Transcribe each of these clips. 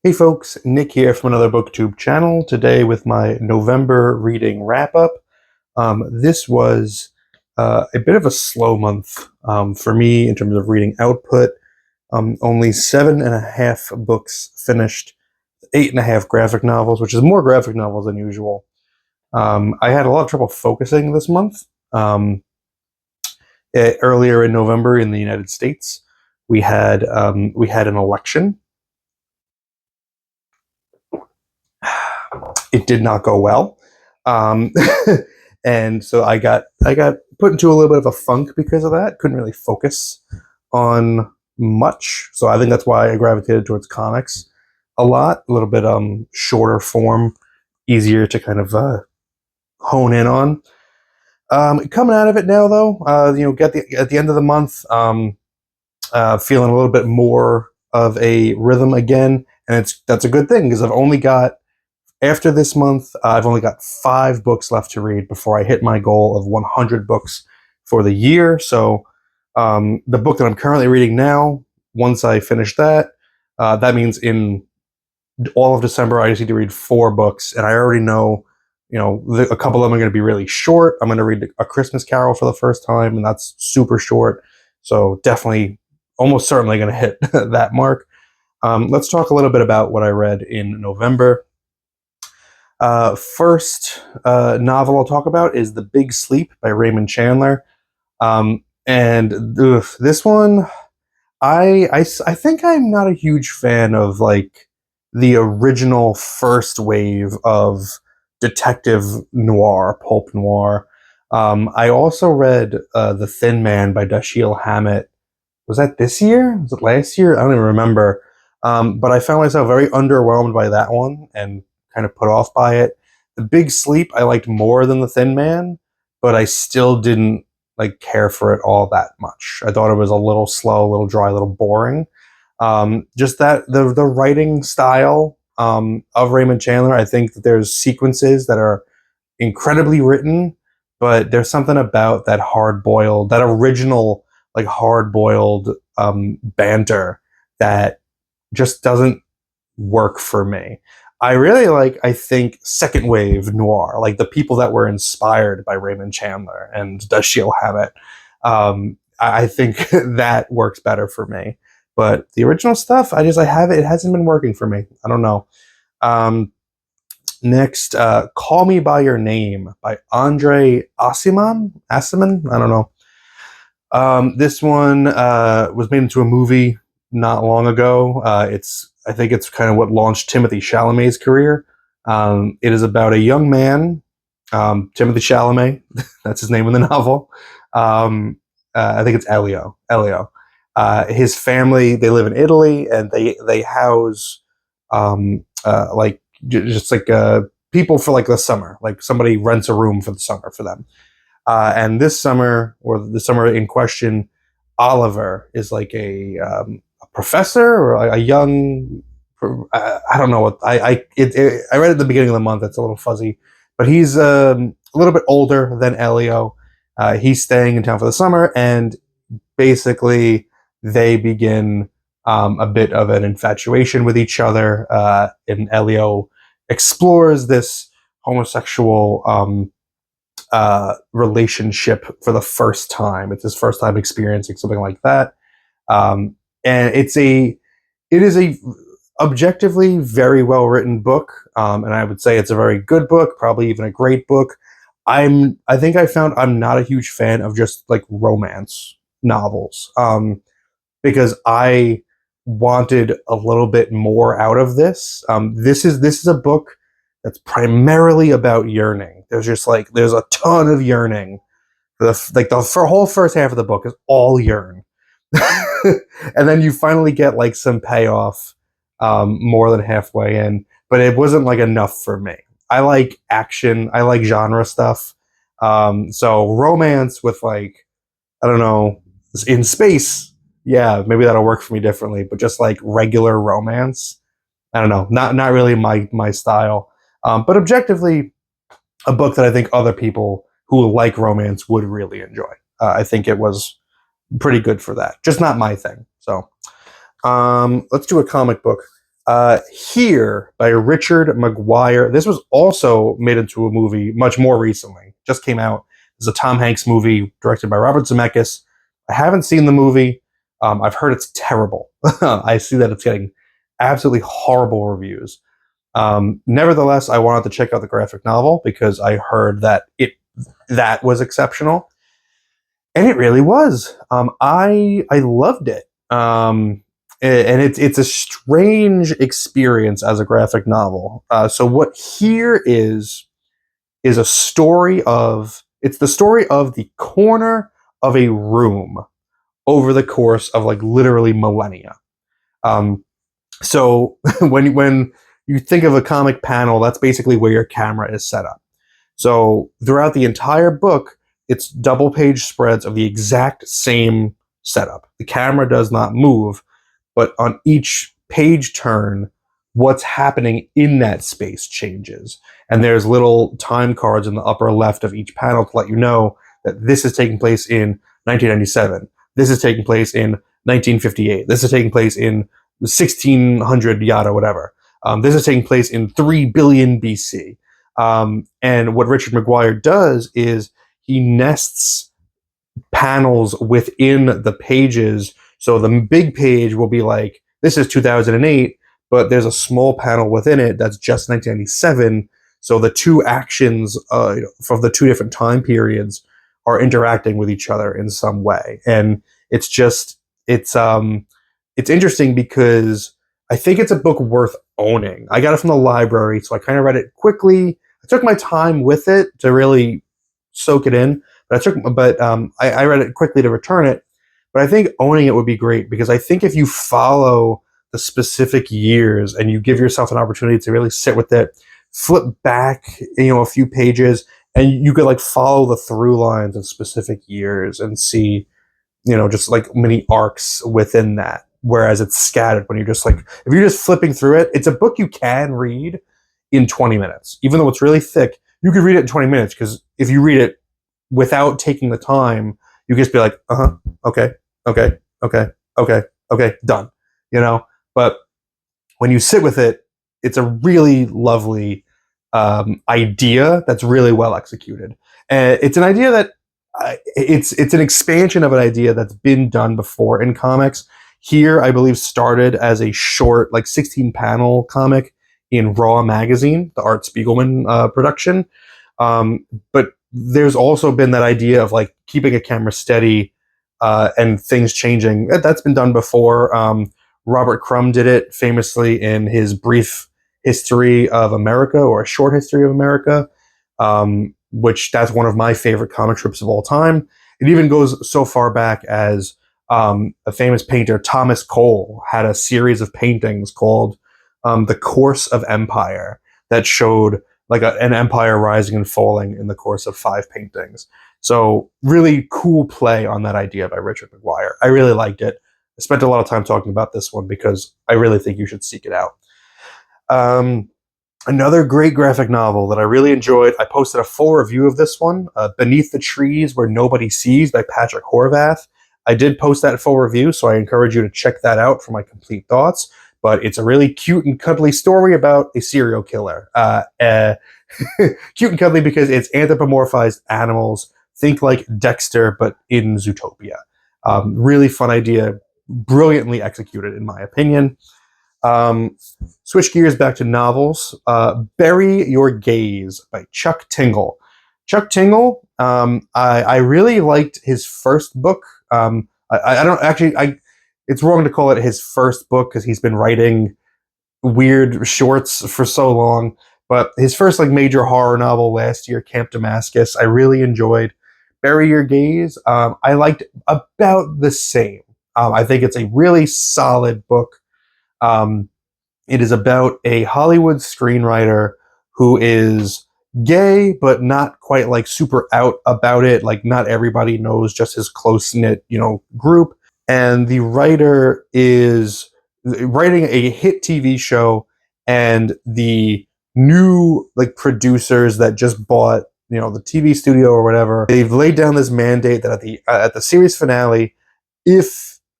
Hey folks, Nick here from Another BookTube channel. Today with my November reading wrap-up. This was a bit of a slow month for me in terms of reading output. Only 7.5 books finished, 8.5 graphic novels, which is more graphic novels than usual. I had a lot of trouble focusing this month. Earlier in November in the United States, we had an election. It did not go well, um, and so I got put into a little bit of a funk because of that. Couldn't really focus on much, so I think that's why I gravitated towards comics a lot. A little bit shorter form, easier to kind of hone in on. Coming out of it now, though, get at the end of the month, feeling a little bit more of a rhythm again, and that's a good thing because after this month, I've only got 5 books left to read before I hit my goal of 100 books for the year. So, the book that I'm currently reading now, once I finish that, that means in all of December, I just need to read 4 books, and I already know, a couple of them are going to be really short. I'm going to read A Christmas Carol for the first time, and that's super short. So, definitely, almost certainly going to hit that mark. Let's talk a little bit about what I read in November. First novel I'll talk about is The Big Sleep by Raymond Chandler. And this one, I think I'm not a huge fan of like the original first wave of detective noir, pulp noir. I also read The Thin Man by Dashiell Hammett. Was that this year? Was it last year? I don't even remember. But I found myself very underwhelmed by that one and kind of put off by it. The Big Sleep I liked more than The Thin Man, but I still didn't like care for it all that much. I thought it was a little slow, a little dry, a little boring. Just that the writing style of Raymond Chandler, I think that there's sequences that are incredibly written, but there's something about that original like hard boiled banter that just doesn't work for me. I really like, I think, second wave noir, like the people that were inspired by Raymond Chandler and Dashiell Hammett. I think that works better for me. But the original stuff, it hasn't been working for me. I don't know. Um, Next, Call Me By Your Name by Andre Asiman? I don't know. This one was made into a movie not long ago. I think it's kind of what launched Timothy Chalamet's career. It is about a young man, Timothy Chalamet. That's his name in the novel. I think it's Elio. Elio. His family, they live in Italy, and they house like just like people for like the summer. Like somebody rents a room for the summer for them. And this summer, or the summer in question, Oliver is like a professor or a young. I don't know what I read at the beginning of the month. It's a little fuzzy, but he's a little bit older than Elio. He's staying in town for the summer, and basically they begin a bit of an infatuation with each other. And Elio explores this homosexual relationship for the first time. It's his first time experiencing something like that, and it is a objectively very well written book, and I would say it's a very good book, probably even a great book. I think I found I'm not a huge fan of just like romance novels, because I wanted a little bit more out of this. This is a book that's primarily about yearning. There's a ton of yearning. The whole first half of the book is all yearn, and then you finally get like some payoff more than halfway in. But it wasn't like enough for me. I like action. I like genre stuff. So romance with like, I don't know, in space, yeah, maybe that'll work for me differently. But just like regular romance, I don't know, not really my style. But objectively, a book that I think other people who like romance would really enjoy. I think it was pretty good for that. Just not my thing. So let's do a comic book. Here by Richard McGuire. This was also made into a movie much more recently. Just came out. It's a Tom Hanks movie directed by Robert Zemeckis. I haven't seen the movie. I've heard it's terrible. I see that it's getting absolutely horrible reviews. Nevertheless, I wanted to check out the graphic novel because I heard that that was exceptional, and it really was. I loved it. And it's a strange experience as a graphic novel. So what here is a story of it's the story of the corner of a room over the course of like literally millennia. Um, so when you think of a comic panel, that's basically where your camera is set up. So throughout the entire book, it's double page spreads of the exact same setup. The camera does not move, but on each page turn, what's happening in that space changes. And there's little time cards in the upper left of each panel to let you know that this is taking place in 1997. This is taking place in 1958. This is taking place in 1600 yada whatever. This is taking place in 3 billion BC. And what Richard McGuire does is he nests panels within the pages. So the big page will be like, this is 2008, but there's a small panel within it that's just 1997. So the two actions from the two different time periods are interacting with each other in some way. And it's interesting because I think it's a book worth owning. I got it from the library, so I kind of read it quickly. I took my time with it to really soak it in, I read it quickly to return it. But I think owning it would be great because I think if you follow the specific years and you give yourself an opportunity to really sit with it, flip back, a few pages, and you could like follow the through lines of specific years and see, just like mini arcs within that. Whereas it's scattered when you're just like, if you're just flipping through it, it's a book you can read in 20 minutes. Even though it's really thick, you could read it in 20 minutes because if you read it without taking the time, you just be like, okay, okay, okay, okay, okay, done. But when you sit with it, it's a really lovely idea that's really well executed. And it's an idea that it's an expansion of an idea that's been done before in comics. Here, I believe, started as a short, like 16 panel comic in Raw magazine, the Art Spiegelman production. But there's also been that idea of like keeping a camera steady and things changing. That's been done before. Robert Crumb did it famously in his Brief History of America or A Short History of America, which that's one of my favorite comic strips of all time. It even goes so far back as a famous painter, Thomas Cole, had a series of paintings called The Course of Empire that showed like an empire rising and falling in the course of 5 paintings. So really cool play on that idea by Richard McGuire. I really liked it. I spent a lot of time talking about this one because I really think you should seek it out. Another great graphic novel that I really enjoyed, I posted a full review of this one, Beneath the Trees Where Nobody Sees by Patrick Horvath. I did post that full review, so I encourage you to check that out for my complete thoughts. But it's a really cute and cuddly story about a serial killer. Cute and cuddly because it's anthropomorphized animals. Think like Dexter, but in Zootopia. Really fun idea, brilliantly executed, in my opinion. Switch gears back to novels. Bury Your Gaze by Chuck Tingle. Chuck Tingle, I really liked his first book. I don't actually, it's wrong to call it his first book because he's been writing weird shorts for so long. But his first like major horror novel last year, Camp Damascus, I really enjoyed. Bury Your Gaze, I liked about the same. I think it's a really solid book. It is about a Hollywood screenwriter who is gay, but not quite like super out about it. Like not everybody knows, just his close-knit, group. And the writer is writing a hit TV show, and the new like producers that just bought, the TV studio or whatever, they've laid down this mandate that at the series finale,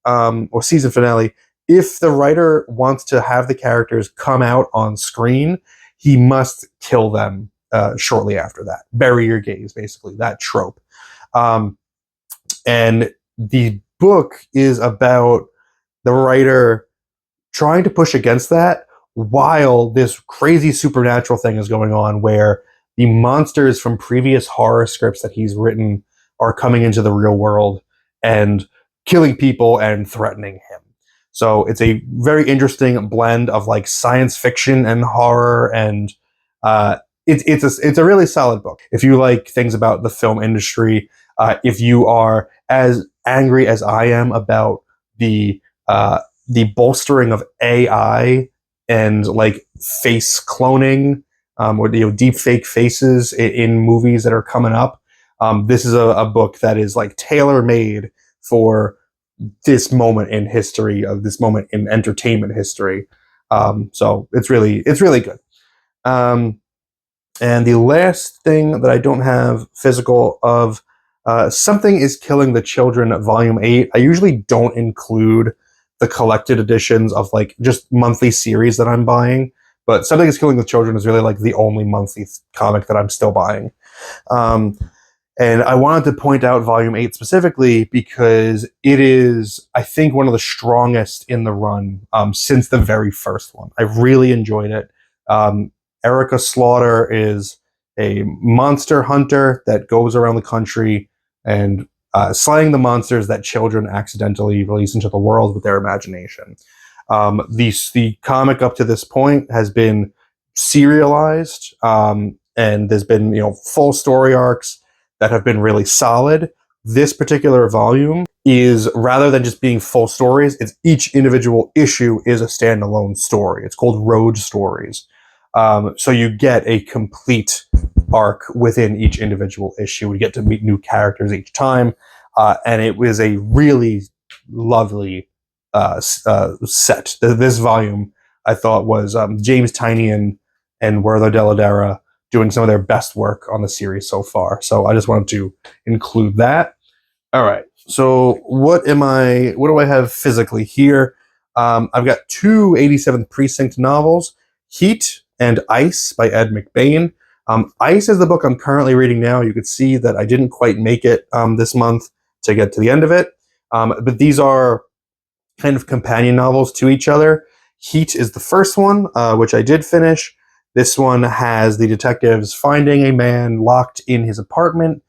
or season finale, if the writer wants to have the characters come out on screen, he must kill them shortly after that. Bury your gaze, basically, that trope. Um, and the book is about the writer trying to push against that while this crazy supernatural thing is going on where the monsters from previous horror scripts that he's written are coming into the real world and killing people and threatening him. So it's a very interesting blend of like science fiction and horror, and it's a really solid book. If you like things about the film industry, if you are as angry as I am about the bolstering of AI and like face cloning, or deep fake faces in movies that are coming up. This is a book that is like tailor made for this moment in history, of this moment in entertainment history. So it's really good. Um, and the last thing that I don't have physical of, Something is Killing the Children, Volume 8. I usually don't include the collected editions of like just monthly series that I'm buying, but Something is Killing the Children is really like the only monthly comic that I'm still buying. Um, and I wanted to point out Volume 8 specifically because it is, I think, one of the strongest in the run since the very first one. I really enjoyed it. Erica Slaughter is a monster hunter that goes around the country and slaying the monsters that children accidentally release into the world with their imagination. The comic up to this point has been serialized, and there's been full story arcs that have been really solid. This particular volume is, rather than just being full stories, it's each individual issue is a standalone story. It's called Road Stories. So you get a complete arc within each individual issue. We get to meet new characters each time, and it was a really lovely set. This volume, I thought, was James Tynion and Werther Dell'Edera doing some of their best work on the series so far. So I just wanted to include that. All right. So what do I have physically here? I've got two 87th Precinct novels, Heat and Ice by Ed McBain. Ice is the book I'm currently reading now. You could see that I didn't quite make it this month to get to the end of it. But these are kind of companion novels to each other. Heat is the first one, which I did finish. This one has the detectives finding a man locked in his apartment,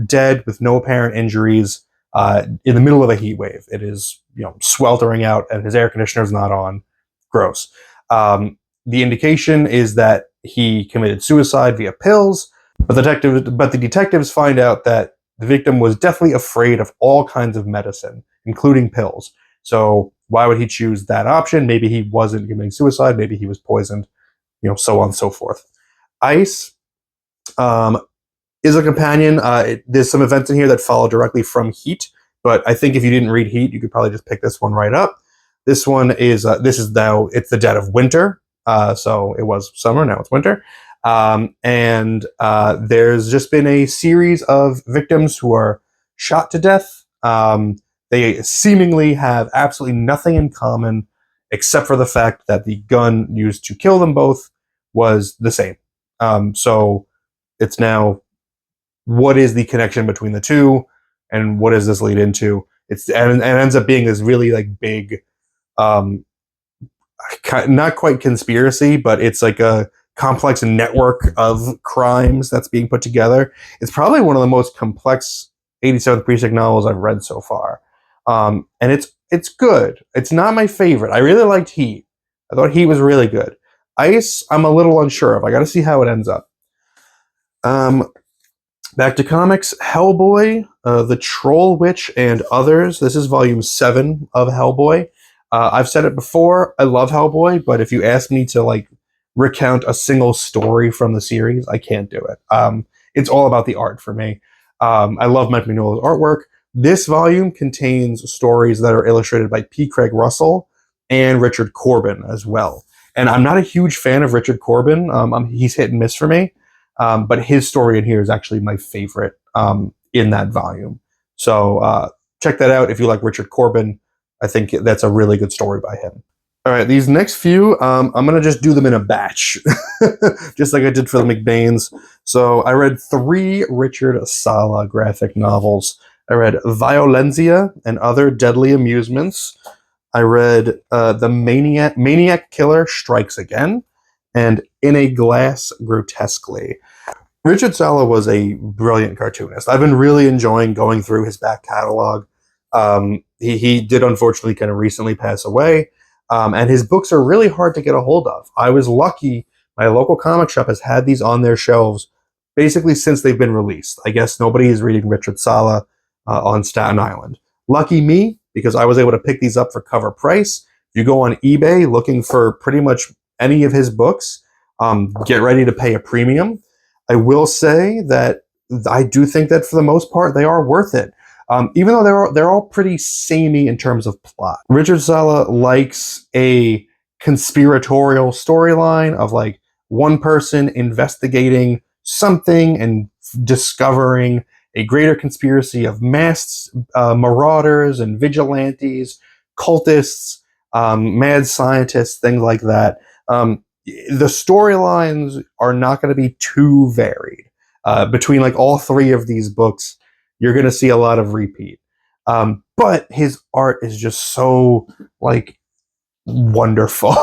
dead with no apparent injuries, in the middle of a heat wave. It is sweltering out, and his air conditioner is not on. Gross. The indication is that he committed suicide via pills, but the detectives find out that the victim was definitely afraid of all kinds of medicine, including pills. So why would he choose that option? Maybe he wasn't committing suicide. Maybe he was poisoned. So on and so forth. Ice is a companion. There's some events in here that follow directly from Heat, but I think if you didn't read Heat, you could probably just pick this one right up. This one is now, it's the dead of winter. So it was summer, now it's winter. And there's just been a series of victims who are shot to death. They seemingly have absolutely nothing in common except for the fact that the gun used to kill them both was the same. So it's now, what is the connection between the two, and what does this lead into? And ends up being this really like big, not quite conspiracy, but it's like a complex network of crimes that's being put together. It's probably one of the most complex 87th Precinct novels I've read so far. And it's good. It's not my favorite. I really liked Heat. I thought Heat was really good. Ice, I'm a little unsure of. I got to see how it ends up. Back to comics, Hellboy, The Troll Witch, and Others. This is volume 7 of Hellboy. I've said it before, I love Hellboy, but if you ask me to like recount a single story from the series, I can't do it. It's all about the art for me. I love Mike Mignola's artwork. This volume contains stories that are illustrated by P. Craig Russell and Richard Corbin as well. And I'm not a huge fan of Richard Corbin. He's hit and miss for me. But his story in here is actually my favorite in that volume. So check that out if you like Richard Corbin. I think that's a really good story by him. All right, these next few, I'm gonna just do them in a batch, just like I did for the McBains. So I read 3 Richard Sala graphic novels. I read Violencia and Other Deadly Amusements. I read The Maniac Killer Strikes Again, and In a Glass Grotesquely. Richard Sala was a brilliant cartoonist. I've been really enjoying going through his back catalog. He did unfortunately kind of recently pass away, and his books are really hard to get a hold of. I was lucky; my local comic shop has had these on their shelves basically since they've been released. I guess nobody is reading Richard Sala on Staten Island. Lucky me, because I was able to pick these up for cover price. If you go on eBay looking for pretty much any of his books, get ready to pay a premium. I will say that I do think that for the most part they are worth it, even though they're all pretty samey in terms of plot. Richard Sala likes a conspiratorial storyline of like one person investigating something and discovering a greater conspiracy of masked marauders and vigilantes, cultists, mad scientists, things like that. The storylines are not going to be too varied. Between like all 3 of these books, you're going to see a lot of repeat. But his art is just so like wonderful.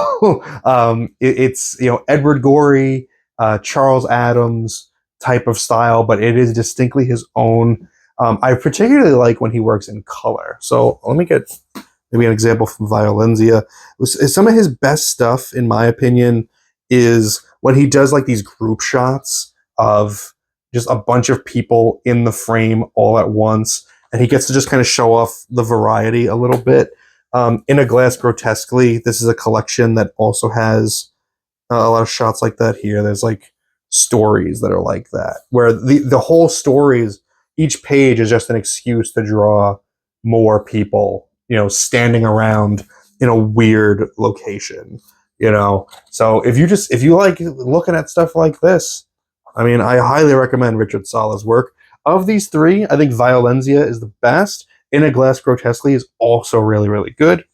It's Edward Gorey, Charles Addams type of style, but it is distinctly his own. I particularly like when he works in color. So let me get maybe an example from Violencia. Some of his best stuff, in my opinion, is when he does like these group shots of just a bunch of people in the frame all at once, and he gets to just kind of show off the variety a little bit. In a Glass Grotesquely, this is a collection that also has a lot of shots like that here. There's like stories that are like that, where the whole stories, each page is just an excuse to draw more people, standing around in a weird location, So if you like looking at stuff like this, I mean, I highly recommend Richard Sala's work. Of these 3, I think Violencia is the best. In a Glass Grotesquely is also really, really good.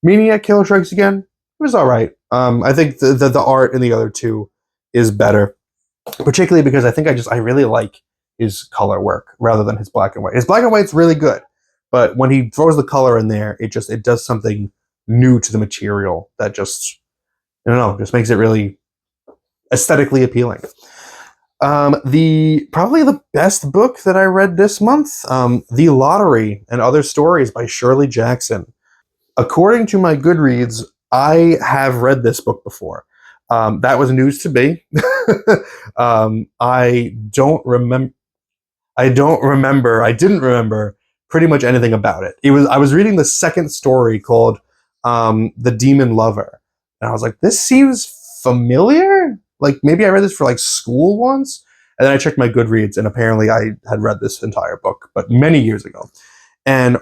Maniac Killer Strikes Again, it was all right. I think the art in the other 2 is better, particularly because I really like his color work rather than his black and white. His black and white's really good, but when he throws the color in there, it does something new to the material that just, I don't know, just makes it really aesthetically appealing. Probably the best book that I read this month, The Lottery and Other Stories by Shirley Jackson. According to my Goodreads, I have read this book before. That was news to me. I didn't remember pretty much anything about it. I was reading the second story called The Demon Lover, and I was like, this seems familiar. Like maybe I read this for like school once, and then I checked my Goodreads, and apparently I had read this entire book, but many years ago. And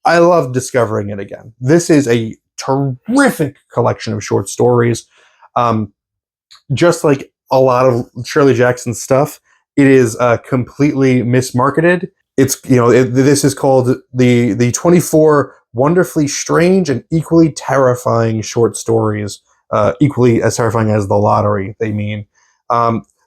I love discovering it again. This is a terrific collection of short stories. Just like a lot of Shirley Jackson's stuff, it is completely mismarketed. This is called the 24 wonderfully strange and equally terrifying short stories. Equally as terrifying as The Lottery, they mean.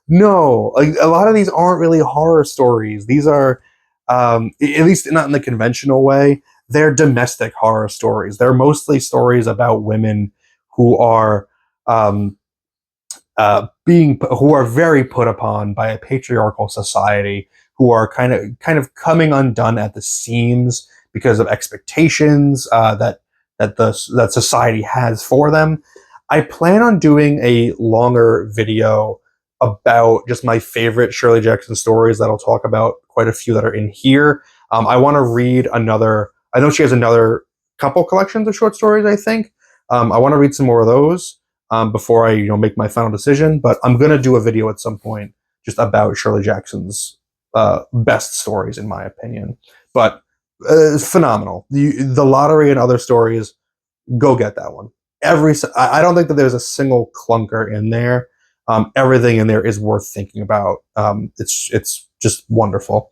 No, like a lot of these aren't really horror stories. These are, at least not in the conventional way, they're domestic horror stories. They're mostly stories about women who are who are very put upon by a patriarchal society, who are kind of coming undone at the seams because of expectations that society has for them. I plan on doing a longer video about just my favorite Shirley Jackson stories that I'll talk about quite a few that are in here. I want to read another. I know she has another couple collections of short stories, I think. I want to read some more of those before I make my final decision. But I'm going to do a video at some point just about Shirley Jackson's best stories, in my opinion. But it's phenomenal. The Lottery and Other Stories, go get that one. I don't think that there's a single clunker in there. Everything in there is worth thinking about. It's just wonderful.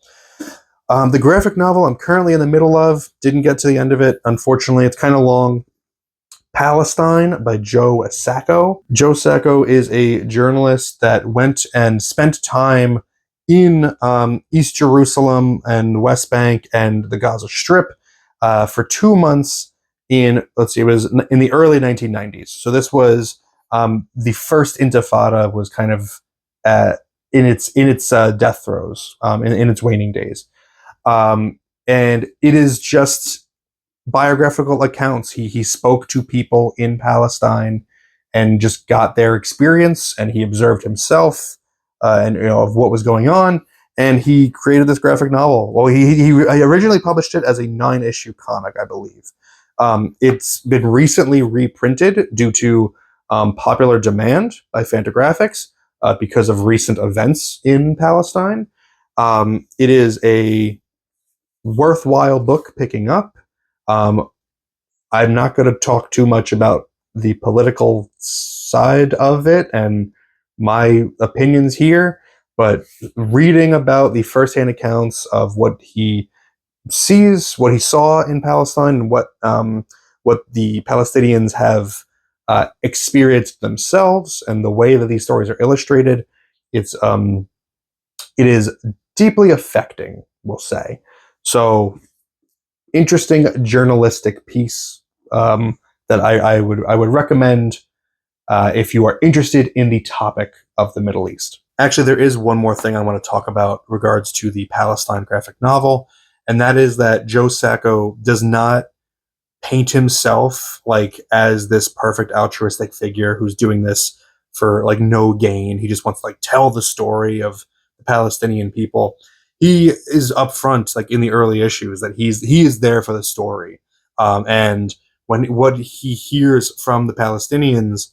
The graphic novel I'm currently in the middle of, didn't get to the end of it, unfortunately. It's kind of long. Palestine by Joe Sacco. Joe Sacco is a journalist that went and spent time in East Jerusalem and West Bank and the Gaza Strip for 2 months in, let's see, it was in the early 1990s. So this was the first Intifada was kind of uh, in its death throes, in its waning days. And it is just biographical accounts. He spoke to people in Palestine and just got their experience, and he observed himself, and of what was going on, and he created this graphic novel. Well, he originally published it as a 9-issue comic, I believe. It's been recently reprinted due to popular demand by Fantagraphics because of recent events in Palestine. It is a worthwhile book picking up. Um, I'm not going to talk too much about the political side of it and my opinions here, but reading about the firsthand accounts of what he sees, what he saw in Palestine, and what the Palestinians have experienced themselves, and the way that these stories are illustrated, it's it is deeply affecting, we'll say. So interesting journalistic piece that I would recommend if you are interested in the topic of the Middle East. Actually, there is one more thing I want to talk about regards to the Palestine graphic novel, and that is that Joe Sacco does not paint himself like as this perfect altruistic figure who's doing this for like no gain. He just wants to like tell the story of the Palestinian people. He is upfront, like in the early issues, that he is there for the story. And when what he hears from the Palestinians,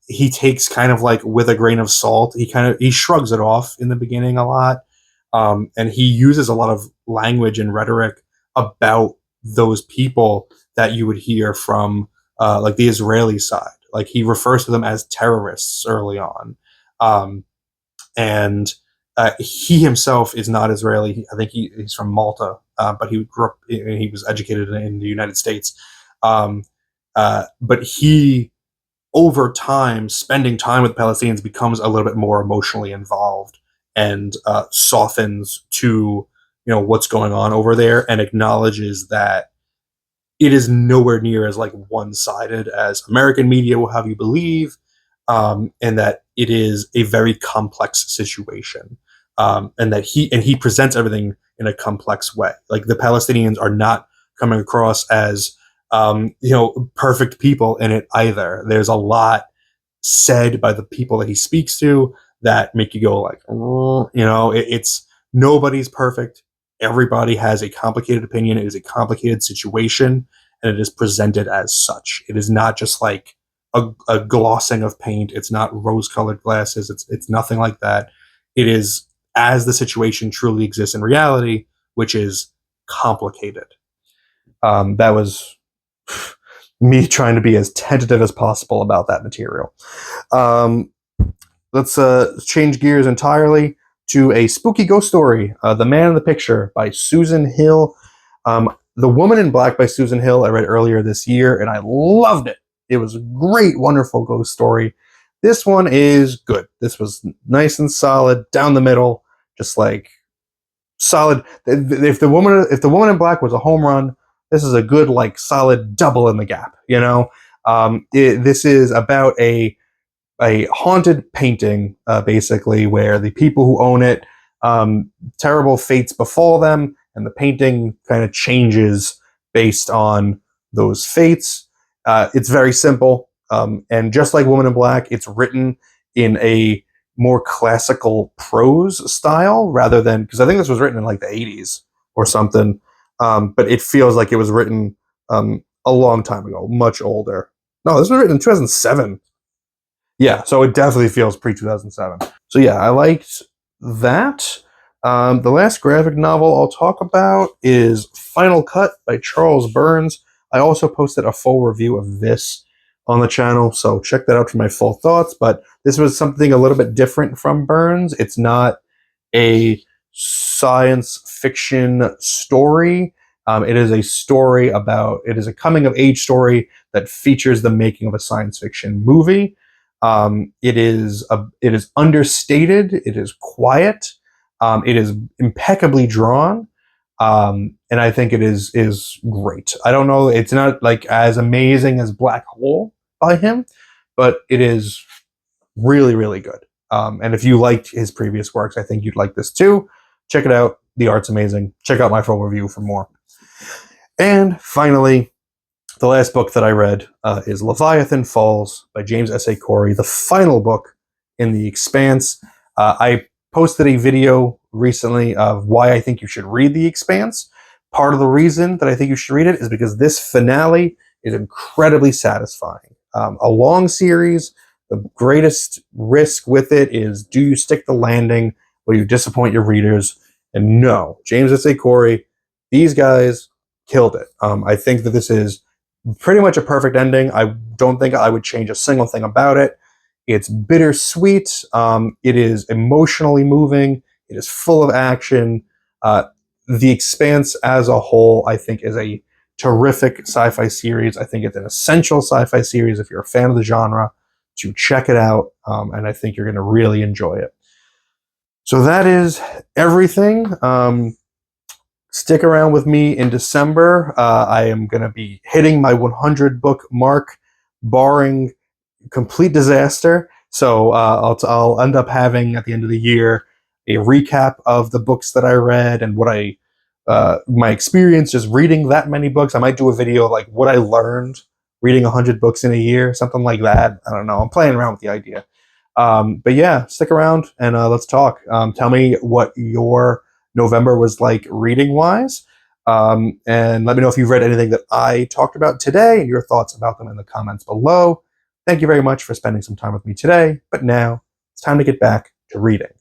he takes kind of like with a grain of salt. He shrugs it off in the beginning a lot, and he uses a lot of language and rhetoric about those people that you would hear from like the Israeli side. Like he refers to them as terrorists early on, and he himself is not Israeli. I think he's from Malta, but he grew up. He was educated in the United States. But he, over time, spending time with Palestinians, becomes a little bit more emotionally involved and softens to what's going on over there, and acknowledges that it is nowhere near as like one-sided as American media will have you believe, and that it is a very complex situation, and that he presents everything in a complex way. Like the Palestinians are not coming across as perfect people in it either. There's a lot said by the people that he speaks to that make you go like, it's nobody's perfect. Everybody has a complicated opinion. It is a complicated situation, and it is presented as such. It is not just like a glossing of paint. It's not rose-colored glasses. It's nothing like that. It is as the situation truly exists in reality, which is complicated. That was me trying to be as tentative as possible about that material. Let's change gears entirely to a spooky ghost story, The Man in the Picture by Susan Hill. The Woman in Black by Susan Hill I read earlier this year, and I loved it. It was a great, wonderful ghost story. This one is good. This was nice and solid, down the middle, just like solid. If the woman in Black was a home run, this is a good, like, solid double in the gap. This is about a haunted painting, basically, where the people who own it, terrible fates befall them, and the painting kind of changes based on those fates. It's very simple, and just like Woman in Black, it's written in a more classical prose style rather than, because I think this was written in like the 80s or something, but it feels like it was written a long time ago, much older. No, this was written in 2007. Yeah, so it definitely feels pre-2007. So yeah, I liked that. The last graphic novel I'll talk about is Final Cut by Charles Burns. I also posted a full review of this on the channel, so check that out for my full thoughts. But this was something a little bit different from Burns. It's not a science fiction story. It is a story it is a coming of age story that features the making of a science fiction movie. It is understated. It is quiet. It is impeccably drawn. And I think it is great. I don't know, it's not like as amazing as Black Hole by him, but it is really, really good. And if you liked his previous works, I think you'd like this too. Check it out. The art's amazing. Check out my full review for more. And finally, the last book that I read is Leviathan Falls by James S.A. Corey, the final book in the Expanse. I posted a video recently of why I think you should read the Expanse. Part of the reason that I think you should read it is because this finale is incredibly satisfying. A long series, the greatest risk with it is, do you stick the landing? Will you disappoint your readers? And no, James S.A. Corey, these guys killed it. I think that this is pretty much a perfect ending. I don't think I would change a single thing about it. It's bittersweet. It is emotionally moving. It is full of action. The Expanse as a whole, I think, is a terrific sci-fi series. I think it's an essential sci-fi series if you're a fan of the genre to check it out, and I think you're going to really enjoy it. So that is everything. Stick around with me in December. I am going to be hitting my 100 book mark, barring complete disaster. So I'll end up having at the end of the year a recap of the books that I read and what my experience just reading that many books. I might do a video like what I learned reading 100 books in a year, something like that. I don't know. I'm playing around with the idea. But yeah, stick around and let's talk. Tell me what your November was like reading wise. And let me know if you've read anything that I talked about today and your thoughts about them in the comments below. Thank you very much for spending some time with me today. But now it's time to get back to reading.